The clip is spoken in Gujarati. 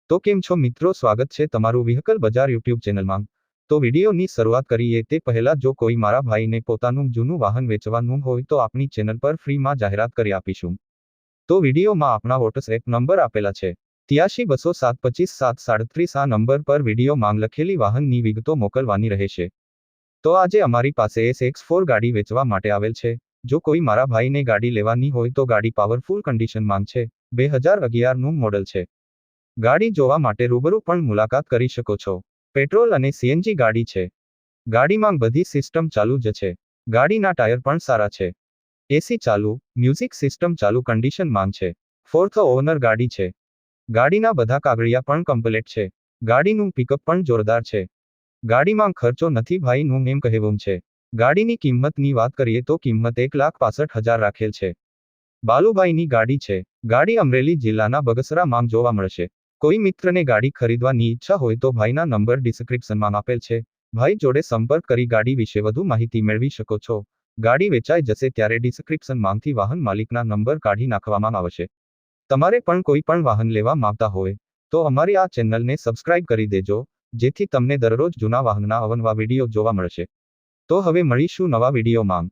તો કેમ છો મિત્રો, સ્વાગત છે તમારું વ્હીકલ બજાર યુટ્યુબ ચેનલમાં। તો વિડીયોની શરૂઆત કરીએ તે પહેલા જો કોઈ મારા ભાઈને પોતાનું જૂનું વાહન વેચવાનું હોય તો આપણી ચેનલ પર ફ્રીમાં જાહેરાત કરી આપીશું। તો વિડીયોમાં આપણા વોટ્સએપ નંબર આપેલા છે 8320725737 આ નંબર પર વિડીયો માંગ લખેલી વાહનની વિગતો મોકલવાની રહેશે। તો આજે અમારી પાસે SX4 ગાડી વેચવા માટે આવેલ છે। જો કોઈ મારા ભાઈને ગાડી લેવાની હોય તો ગાડી પાવરફુલ કન્ડિશનમાં છે, 2011નું મોડલ છે। ગાડી જોવા માટે રૂબરૂ પણ મુલાકાત કરી શકો છો। પેટ્રોલ અને CNG ગાડી છે। ગાડીમાં બધી સિસ્ટમ ચાલુ જ છે। ગાડીના ટાયર પણ સારા છે। એસી ચાલુ, મ્યુઝિક સિસ્ટમ ચાલુ કન્ડિશનમાં છે। ફોર્થ ઓનર ગાડી છે। ગાડીના બધા કાગળિયા પણ કમ્પ્લીટ છે। ગાડીનું પિકઅપ પણ જોરદાર છે। ગાડીમાં ખર્ચો નથી ભાઈનું એમ કહેવું છે। ગાડીની કિંમતની વાત કરીએ તો કિંમત 1,65,000 રાખેલ છે। બાલુભાઈની ગાડી છે। ગાડી અમરેલી જિલ્લાના બગસરામાં જોવા મળશે। કોઈ મિત્રને ગાડી ખરીદવાની ઈચ્છા હોય તો ભાઈના નંબર ડિસ્ક્રિપ્શનમાં આપેલ છે। ભાઈ જોડે સંપર્ક કરી ગાડી વિશે વધુ માહિતી મેળવી શકો છો। ગાડી વેચાઈ જશે ત્યારે ડિસ્ક્રિપ્શનમાંથી વાહન માલિકના નંબર કાઢી નાખવામાં આવશે। તમારે પણ કોઈ પણ વાહન લેવા માંગતા હોય તો અમારી આ ચેનલને સબસ્ક્રાઇબ કરી દેજો, જેથી તમને દરરોજ જૂના વાહનના અવનવા વિડીયો જોવા મળશે। તો હવે મળીશું નવા વિડીયોમાં।